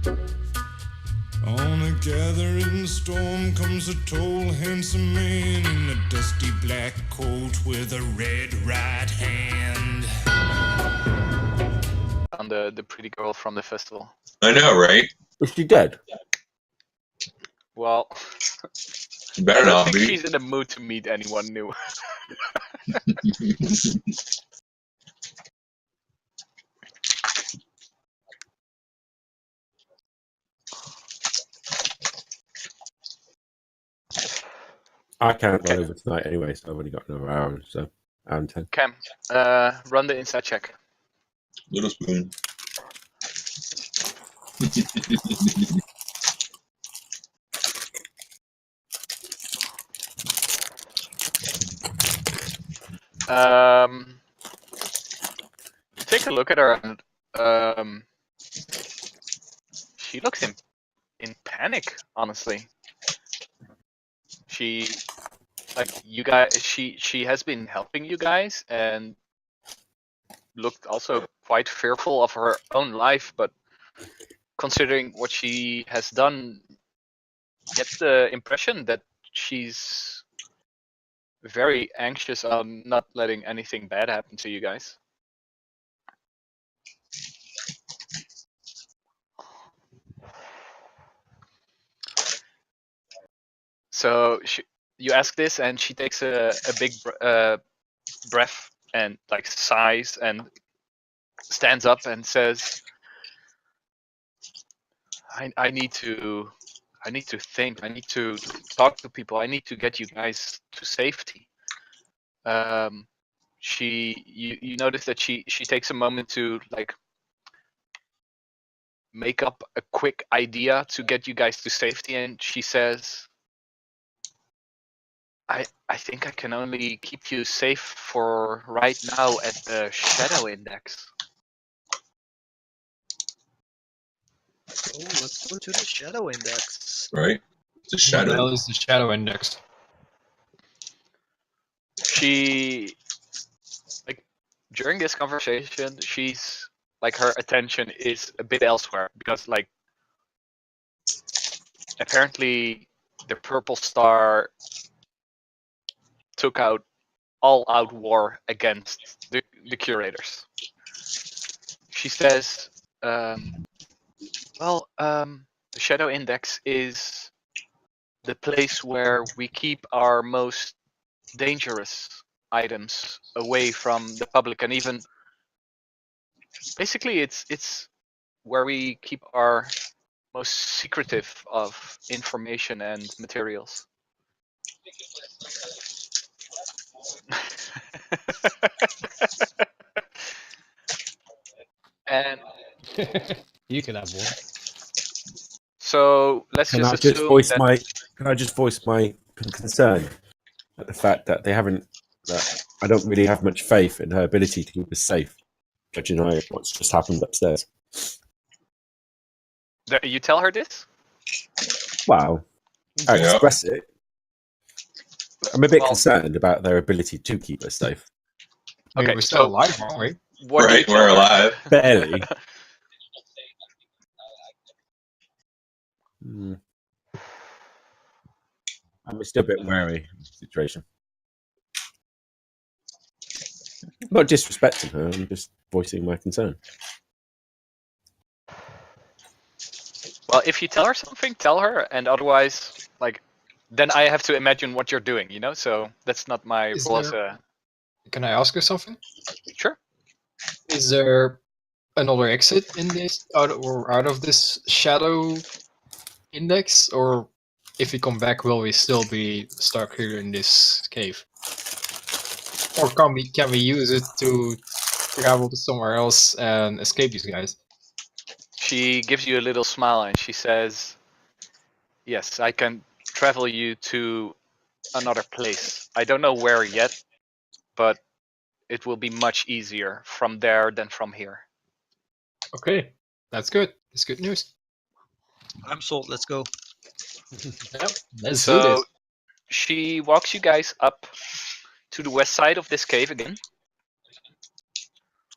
On a gathering storm comes a tall, handsome man in a dusty black coat with a red right hand. On the pretty girl from the festival. I know, right? Is she dead? Well, You better I don't not think be. she's in the mood to meet anyone new. I can't go over tonight anyway, so I've only got another hour, so hour and 10. Cam, run the inside check. Little spoon. Take a look at her, and she looks in panic. Honestly, she you guys. She has been helping you guys and looked also quite fearful of her own life, but considering what she has done, get the impression that she's very anxious on not letting anything bad happen to you guys. So you ask this, and she takes a big breath and like sighs and stands up and says, I need to think. I need to talk to people. I need to get you guys to safety. You notice that she takes a moment to like make up a quick idea to get you guys to safety, and she says, I think I can only keep you safe for right now at the shadow index. Oh, let's go to the shadow index. Right? It's a What the hell shadow. is the shadow index? She, like, during this conversation, she's like, her attention is a bit elsewhere because, like, apparently the Purple Star took out all-out war against the curators. She says, well, the Shadow Index is the place where we keep our most dangerous items away from the public, and even basically it's where we keep our most secretive of information and materials. And You can have one. so let's Can I just just assume voice that my concern at the fact that they haven't? That I don't really have much faith in her ability to keep us safe, judging by what's just happened upstairs. you tell her this. Wow, I Yeah. express it. I'm a bit Well, concerned about their ability to keep us safe. I mean, Okay, we're still so- alive, aren't we? what do you Right, tell we're her? alive. Barely. I'm still a bit wary of the situation. I'm not disrespecting her, I'm just voicing my concern. Well, if you tell her something, tell her, and otherwise, like, then I have to imagine what you're doing, you know? So that's not my Is role as there- a... Can I ask you something? Sure. Is there another exit in this out of this shadow index, or if we come back, will we still be stuck here in this cave? Or can we use it to travel to somewhere else and escape these guys? She gives you a little smile and she says, yes, I can travel you to another place. I don't know where yet, but it will be much easier from there than from here. Okay, that's good. That's good news. I'm sold. Let's go. Yep, let's do So this. she walks you guys up to the west side of this cave again.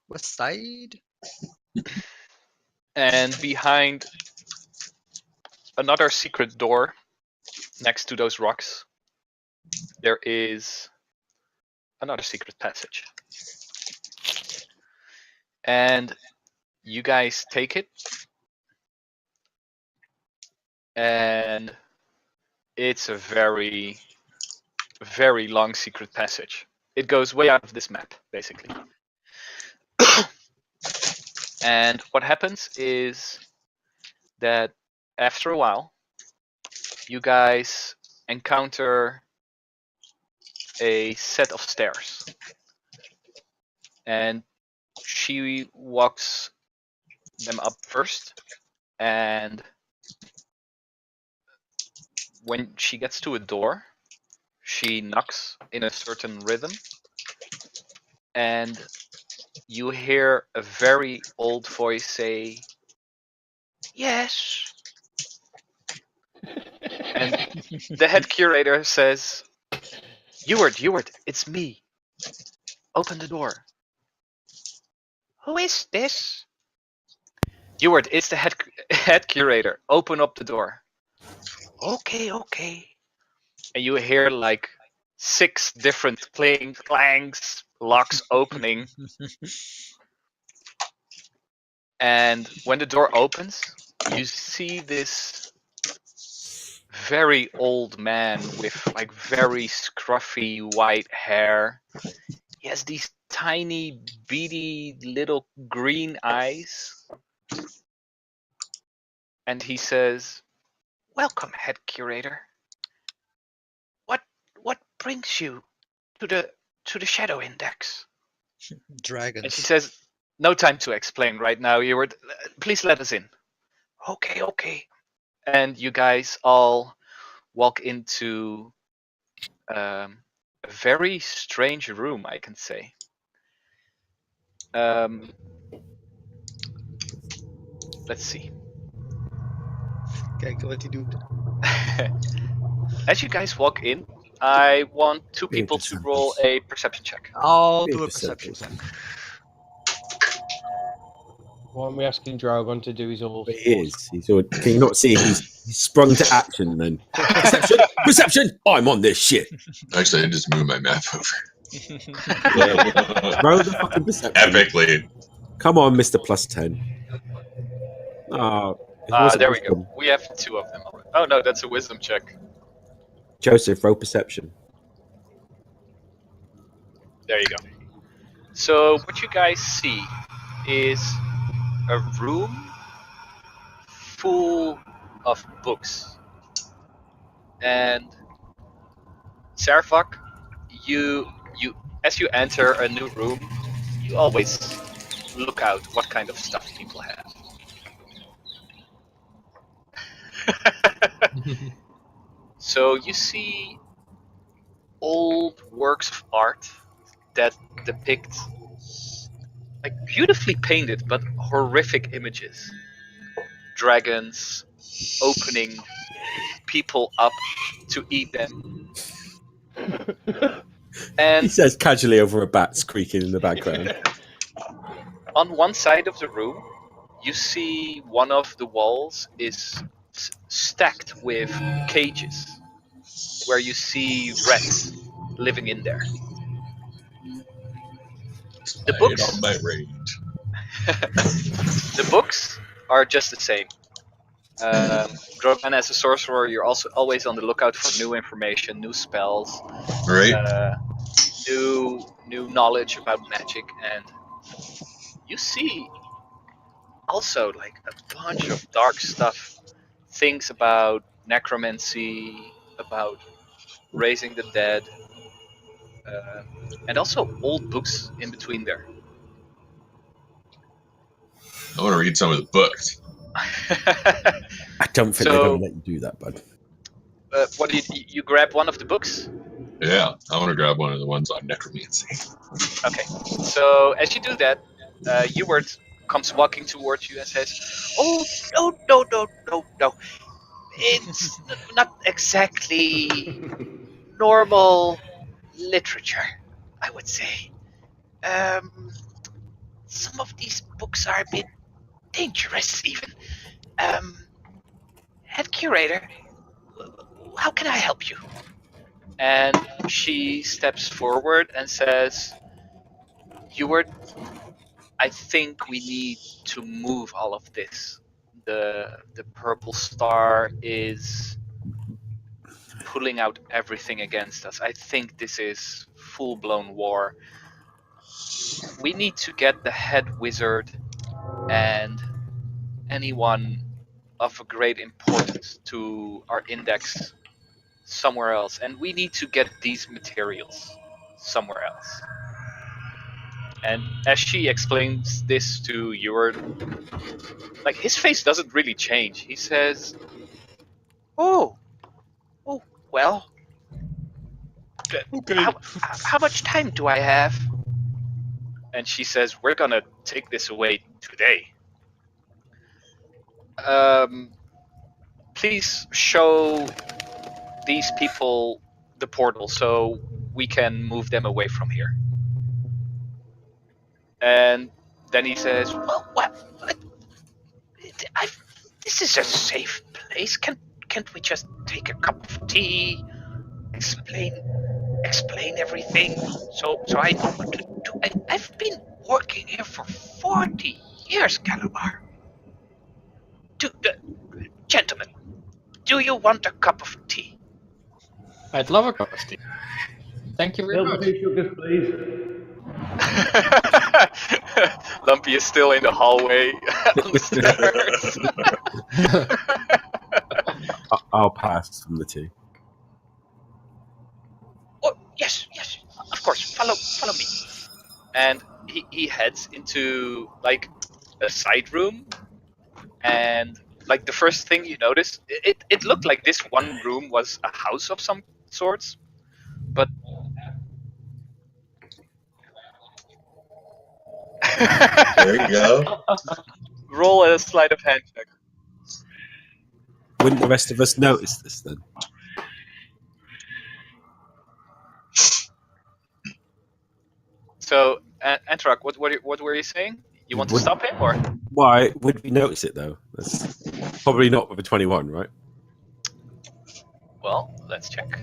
West side. And behind another secret door next to those rocks. There is another secret passage. And you guys take it. And it's a very, very long secret passage. It goes way out of this map, basically. And what happens is that after a while, you guys encounter a set of stairs. And she walks them up first, and when she gets to a door, she knocks in a certain rhythm, and you hear a very old voice say, "Yes." And the head curator says, Ewart, it's me. Open the door." "Who is this?" "Ewart, it's the head curator. Open up the door." Okay. And you hear like 6 different clangs, locks opening. And when the door opens, you see this very old man with like very scruffy white hair. He has these tiny, beady little green eyes. And he says, "Welcome, head curator. What brings you to the Shadow Index?" Dragons. And she says, "No time to explain right now, Ewart. Please let us in." Okay. And you guys all walk into a very strange room, I can say. Let's see. Kijk wat hij doet. As you guys walk in, I want 2 Be people to interesting. roll a perception check. I'll Be do a interesting. perception check. What am we asking Drogon to do? He's all. But he is. He's all, can you not see he's sprung to action then? Perception! I'm on this shit. Actually, I just moved my map over. Roll the fucking perception. Epically. Come on, Mr. Plus 10. Oh, There we go. We have 2 of them already. Oh no, that's a wisdom check. Joseph, roll perception. There you go. So what you guys see is a room full of books. And Sarvak, you as you enter a new room, you always look out what kind of stuff people have. So you see old works of art that depict like beautifully painted but horrific images. Dragons opening people up to eat them. He And says casually over a bat squeaking in the background. on one side of the room, you see one of the walls is stacked with cages where you see rats living in there. The books, on my range. the books are just the same. Drogon, as a sorcerer, you're also always on the lookout for new information, new spells, Right? new knowledge about magic, and you see also like a bunch of dark stuff, things about necromancy, about raising the dead, and also old books in between there. I want to read some of the books. I don't think they're going to let you do that, bud. What do you grab one of the books? Yeah, I want to grab one of the ones on necromancy. Okay, so as you do that, Ewart comes walking towards you and says, "Oh, no. It's not exactly normal literature, I would say. Some of these books are a bit dangerous, even. Head curator, how can I help you? And she steps forward and says, Ewart, I think we need to move all of this. The purple star is pulling out everything against us. I think this is full-blown war. We need to get the head wizard and anyone of a great importance to our index somewhere else, and we need to get these materials somewhere else. And as she explains this to Ewart, like, his face doesn't really change. He says, "Oh, well, Okay. how much time do I have?" And she says, "We're gonna take this away today. Please show these people the portal so we can move them away from here." And then he says, "Well, what? This is a safe place. Can't we just take a cup of tea, explain everything, so I know what to do? I've been working here for 40 years, Calamar. Gentlemen, do you want a cup of tea?" I'd love a cup of tea. Thank you very much. Sugars, please. Lumpy is still in the hallway on the stairs. I'll pass from the tea. Oh, yes, of course. Follow me. And he heads into like a side room, and like the first thing you notice, it looked like this one room was a house of some sorts, but There you go. roll a sleight of hand check. Wouldn't the rest of us notice this then? So, Antarak, what were you saying? You want to stop him, or? Why would we notice it though? That's probably not with a 21, right? Well, let's check.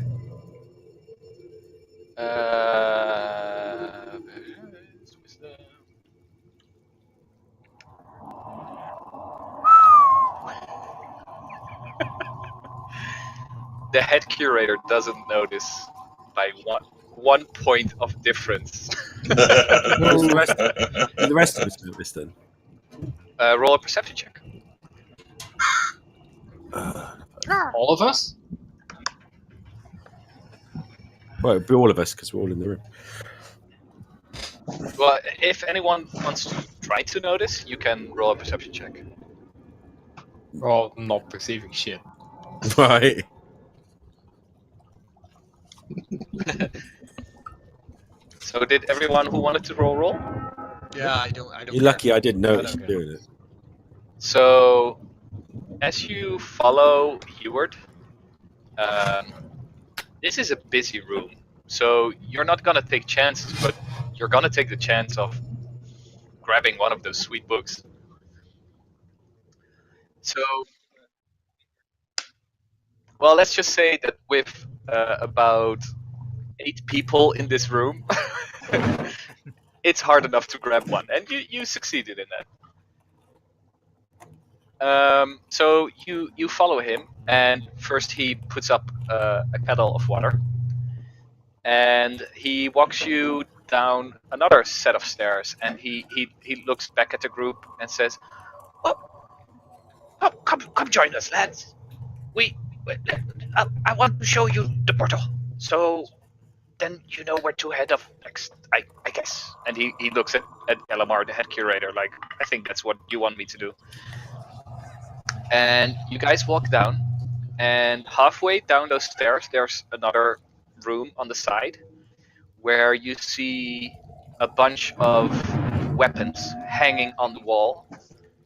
The head curator doesn't notice by one point of difference. Does the rest of us notice then? Roll a perception check. All of us? Well, it'd be all of us because we're all in the room. Well, if anyone wants to try to notice, you can roll a perception check. Well, not perceiving shit. Right. So did everyone who wanted to roll? Yeah, I don't. You're lucky I didn't notice Okay. you doing it. So, as you follow Ewart, this is a busy room. So you're not gonna take chances, but you're gonna take the chance of grabbing one of those sweet books. So, well, let's just say that with about 8 people in this room, it's hard enough to grab one, and you succeeded in that. So you follow him, and first he puts up a kettle of water, and he walks you down another set of stairs, and he looks back at the group and says, "Oh, come join us, lads. I want to show you the portal, so then you know where to head off next, I guess." And he looks at Elamar, the head curator, like, "I think that's what you want me to do." And you guys walk down, and halfway down those stairs, there's another room on the side where you see a bunch of weapons hanging on the wall,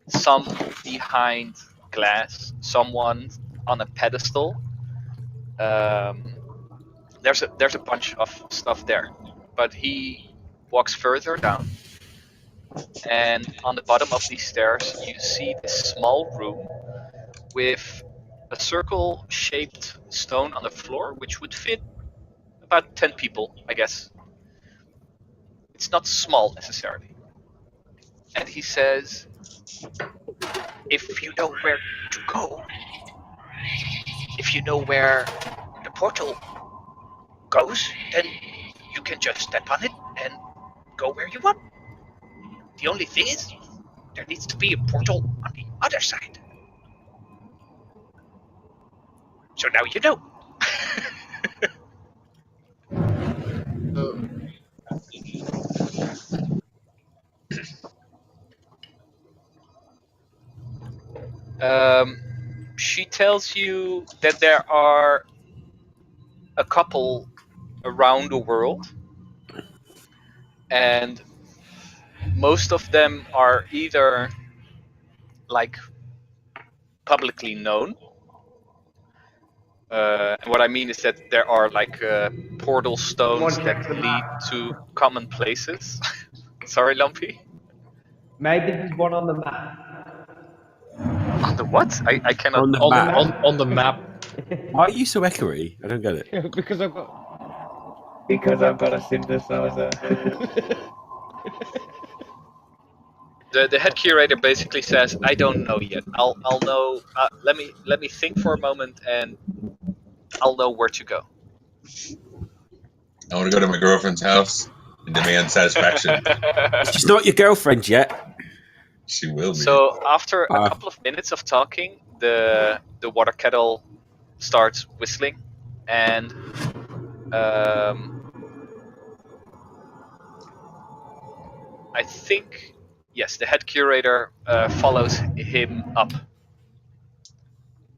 some behind glass, someone on a pedestal. There's a bunch of stuff there, but he walks further down, and on the bottom of these stairs you see this small room with a circle-shaped stone on the floor, which would fit about 10 people, I guess. It's not small necessarily. And he says, if you know where to go, if you know where the portal goes, then you can just step on it and go where you want. The only thing is, there needs to be a portal on the other side. So now you know. She tells you that there are a couple around the world, and most of them are either like publicly known. And what I mean is that there are like portal stones that lead to common places. Sorry, Lumpy. Maybe there's one on the map. On the what? I cannot. On the On, map. on the map. Why are you so echoey? I don't get it. Because I've got a synthesizer. The head curator basically says, "I don't know yet. I'll know. Let me think for a moment, and I'll know where to go." I want to go to my girlfriend's house and demand satisfaction. She's not your girlfriend yet. She will be. So after a couple of minutes of talking, the water kettle starts whistling, and I think yes, the head curator follows him up.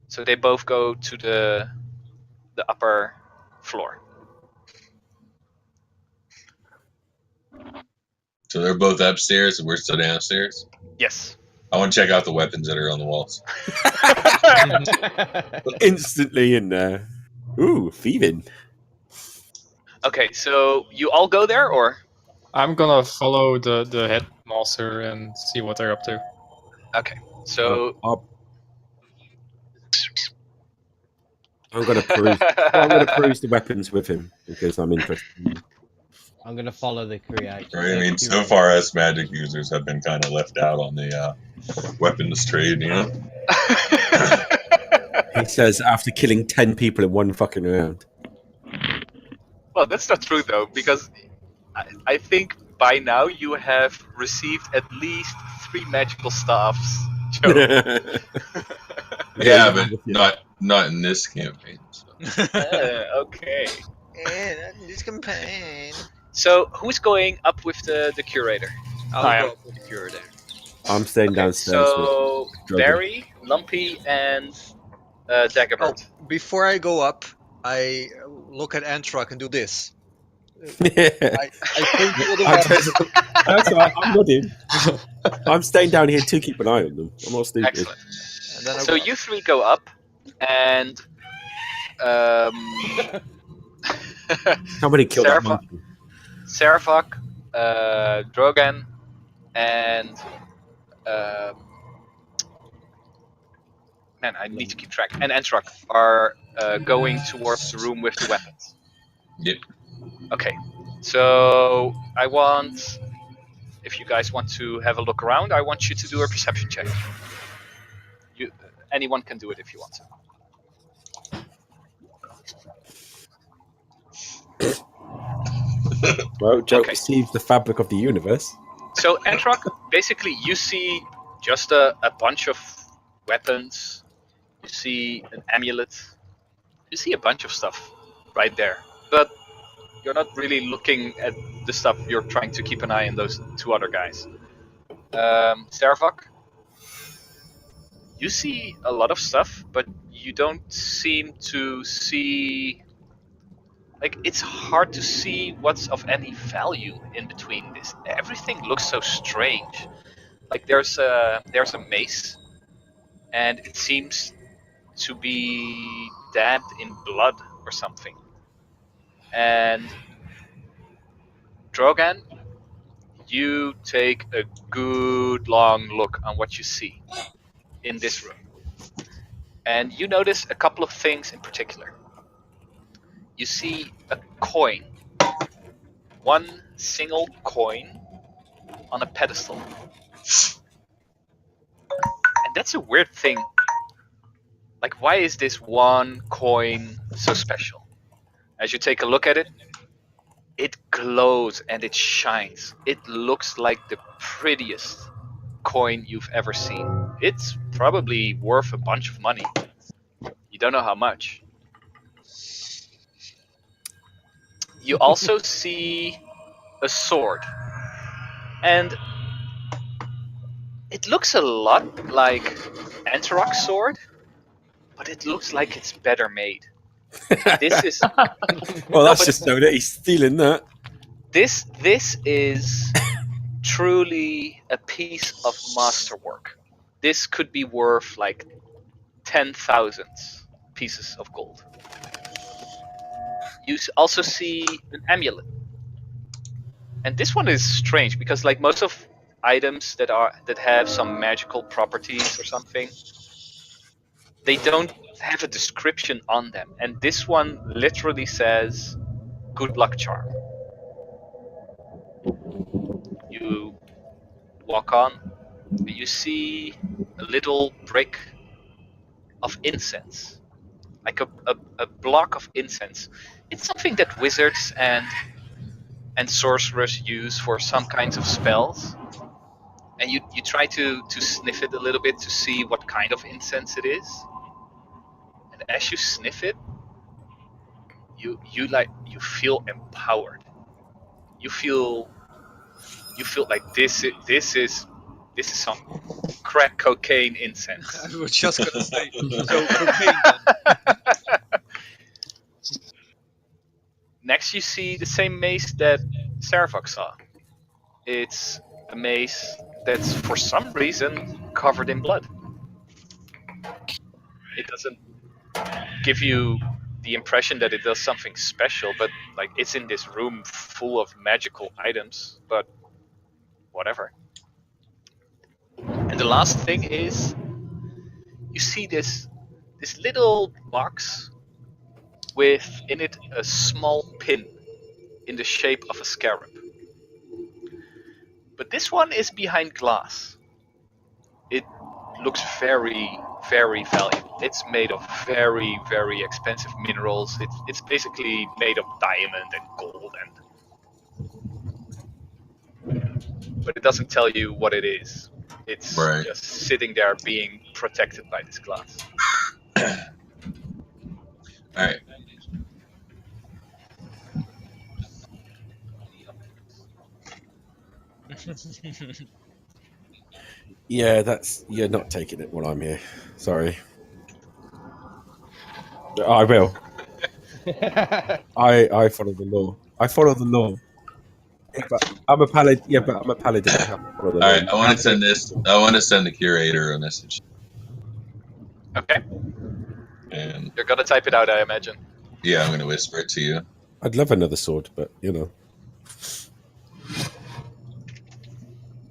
So they both go to the upper floor. So they're both upstairs and we're still downstairs? Yes. I want to check out the weapons that are on the walls. Instantly in there. Ooh, thieving. Okay, so you all go there, or? I'm gonna follow the headmaster and see what they're up to. Okay, so I'm gonna peruse. I'm gonna peruse the weapons with him because I'm interested. I'm gonna follow the creator. Right? I mean, so far us magic users have been kind of left out on the weapons trade, you know? He says after killing 10 people in one fucking round. Well, that's not true though, because I think by now you have received at least 3 magical staffs. Joe. Yeah, but not in this campaign. So. Okay. Yeah, this campaign. So who's going up with the curator? I'll go up with the curator. I'm staying downstairs. So with Barry, Lumpy, and Dagobert. Oh, before I go up, I look at Antrak and do this. I I think all the weapons. That's right. I'm not in. I'm staying down here to keep an eye on them. I'm not stupid. Excellent. And then I So go you 3 go up, and Somebody killed that monkey. Serafok, Drogan, and man, I need to keep track. And Entrak are going towards the room with the weapons. Yep. Okay, so I want, if you guys want to have a look around, I want you to do a perception check. Anyone can do it if you want to. Well, Joe perceives the fabric of the universe. So, Entrak, basically, you see just a bunch of weapons. You see an amulet. You see a bunch of stuff right there. But you're not really looking at the stuff. You're trying to keep an eye on those 2 other guys. Serafok, you see a lot of stuff, but you don't seem to see... Like, it's hard to see what's of any value in between this. Everything looks so strange. Like, there's a mace, and it seems to be dabbed in blood or something. And Drogan, you take a good long look on what you see in this room. And you notice a couple of things in particular. You see a coin, one single coin on a pedestal. And that's a weird thing. Like, why is this one coin so special? As you take a look at it, it glows and it shines. It looks like the prettiest coin you've ever seen. It's probably worth a bunch of money. You don't know how much. You also see a sword. And it looks a lot like Antarok's sword, but it looks like it's better made. This is Well, No, that's but- just so that he's stealing that. this is truly a piece of masterwork. This could be worth like 10,000 pieces of gold. You also see an amulet, and this one is strange because, like most of items that have some magical properties or something, they don't have a description on them, and this one literally says "good luck charm." You walk on, and you see a little brick of incense, like a block of incense. It's something that wizards and sorcerers use for some kinds of spells. And you try to sniff it a little bit to see what kind of incense it is. And as you sniff it, you feel empowered. You feel like this is some crack cocaine incense. I was just gonna say, so cocaine then. Next, you see the same mace that Saravok saw. It's a mace that's for some reason covered in blood. It doesn't give you the impression that it does something special, but like it's in this room full of magical items, but whatever. And the last thing is you see this little box with in it a small pin in the shape of a scarab. But this one is behind glass. It looks very, very valuable. It's made of very, very expensive minerals. It's basically made of diamond and gold, but it doesn't tell you what it is. It's Right. just sitting there being protected by this glass. All right. Yeah, you're not taking it while I'm here. Sorry. I will. I follow the law. I follow the law. Yeah, but I'm a paladin. Yeah, but I'm a paladin. I have to follow the All law. right. I want to send this. I want to send the curator a message. Okay, And you're gonna type it out, I imagine. yeah, I'm going to whisper it to you. I'd love another sword, but you know.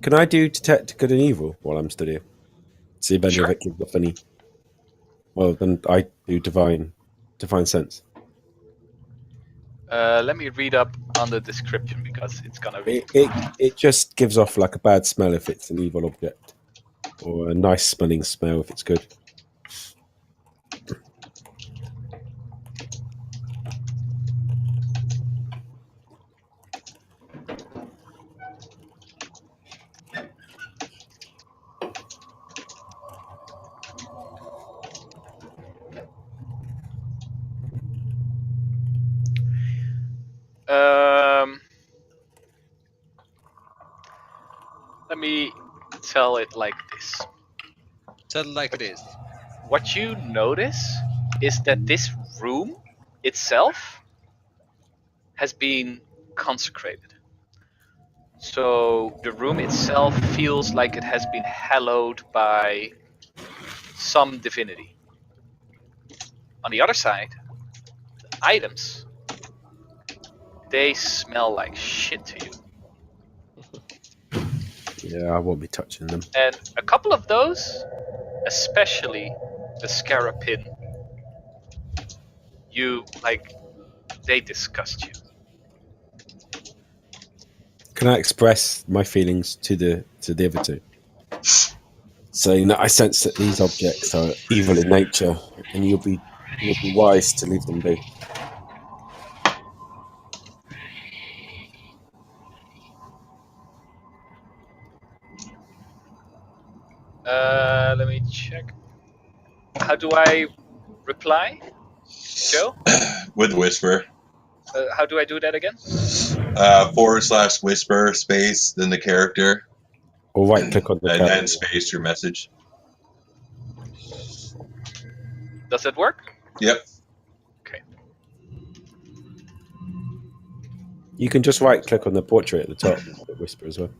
Can I do detect good and evil while I'm still here? See if any Sure. of it gives off any. Well, then I do divine sense. Let me read up on the description because it's gonna be. It just gives off like a bad smell if it's an evil object, or a nice smelling smell if it's good. Let me tell it like this. Tell it like it is. What you notice is that this room itself has been consecrated. So the room itself feels like it has been hallowed by some divinity. On the other side, the items, they smell like shit to you. Yeah, I won't be touching them. And a couple of those, especially the scarapin, they disgust you. Can I express my feelings to the other two? Saying that I sense that these objects are evil in nature, and you'll be wise to leave them be. Let me check. How do I reply, Joe? With whisper. How do I do that again? /whisper space, then the character, Or right click on the and then character. space your message. Does that work? Yep. Okay. You can just right click on the portrait at the top, the whisper as well.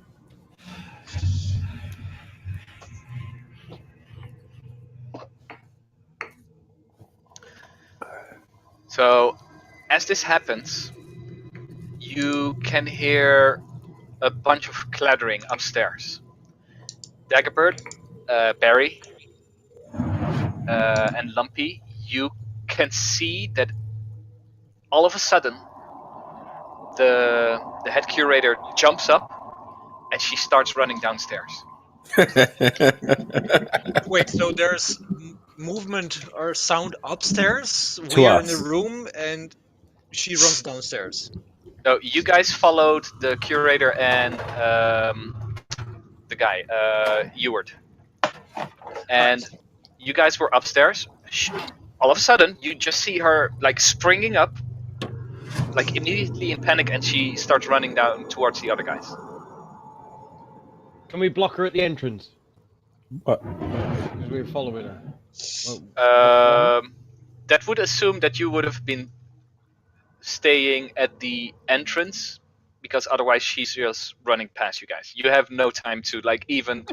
So, as this happens, you can hear a bunch of clattering upstairs. Daggerbird, Barry, and Lumpy, you can see that all of a sudden the head curator jumps up and she starts running downstairs. Wait, so there's movement or sound upstairs? To We are in the us. room and she runs downstairs. So you guys followed the curator and the guy, Ewart. And you guys were upstairs. All of a sudden, you just see her like springing up, like immediately in panic, and she starts running down towards the other guys. Can we block her at the entrance? What? Because we were following her. Well, That would assume that you would have been staying at the entrance, because otherwise she's just running past you guys. You have no time to like even.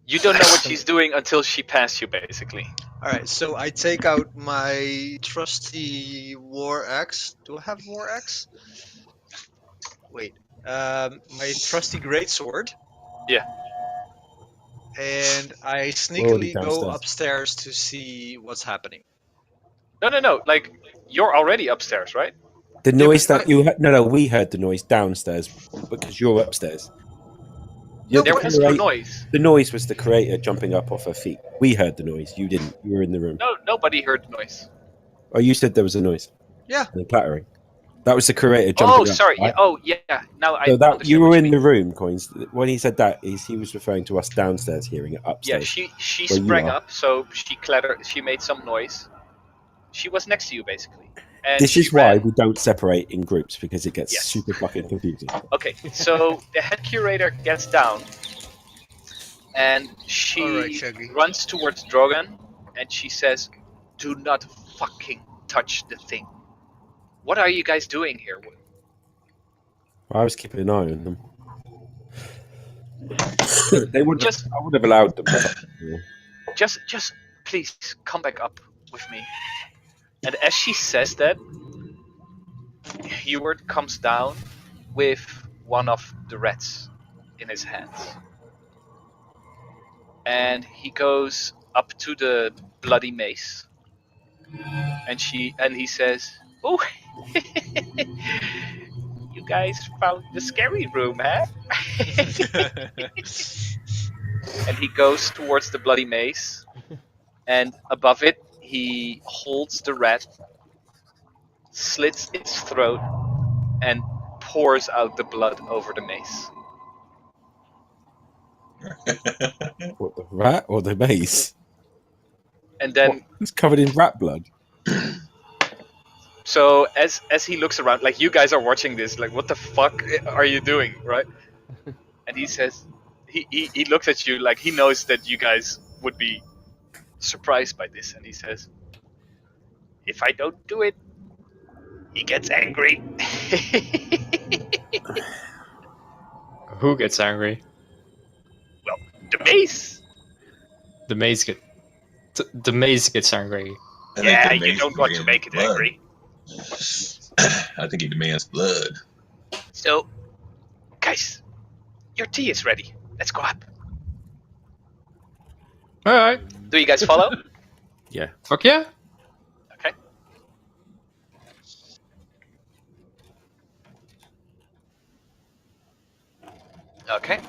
You don't know what she's doing until she passed you, basically. Alright, so I take out my trusty war axe. Do I have war axe? Wait. My trusty greatsword. Yeah. And I already sneakily go downstairs. upstairs to see what's happening. No. Like, you're already upstairs, right? The noise that you heard, no, we heard the noise downstairs because you're upstairs. There was no noise. The noise was the creator jumping up off her feet. We heard the noise. You didn't. You were in the room. No, nobody heard the noise. Oh, you said there was a noise. Yeah. And clattering. That was the creator jumping up. Oh, sorry. Right? Yeah. Now I. So that understand you what were in mean. the room, Coins. When he said that, he was referring to us downstairs hearing it Yeah, upstairs. she where you sprang are. up, so she clattered. She made some noise. She was next to you, basically. And This she is why ran. we don't separate in groups, because it gets Yes. super fucking confusing. Okay, so the head curator gets down, and she Alright, Shaggy. runs towards Drogon, and she says, "Do not fucking touch the thing. What are you guys doing here?" I was keeping an eye on them. They would Just- I would have allowed them. Just please come back up with me. And as she says that, Heward comes down with one of the rats in his hands. And he goes up to the bloody mace. And he says, "Oh, you guys found the scary room, huh?" And he goes towards the bloody mace, and above it he holds the rat, slits its throat, and pours out the blood over the mace. What, the rat or the mace? And then, It's covered in rat blood. so as he looks around, like, you guys are watching this, like, what the fuck are you doing, right? And he says, he looks at you like he knows that you guys would be surprised by this, and he says, "If I don't do it, he gets angry." Who gets angry? The mace. The maze the maze gets angry. I think Yeah, the you mace don't want to demands make it blood. angry. I think he demands blood. So, guys, your tea is ready. Let's go up. All right. Do you guys follow? Yeah. Fuck yeah. Okay. Okay.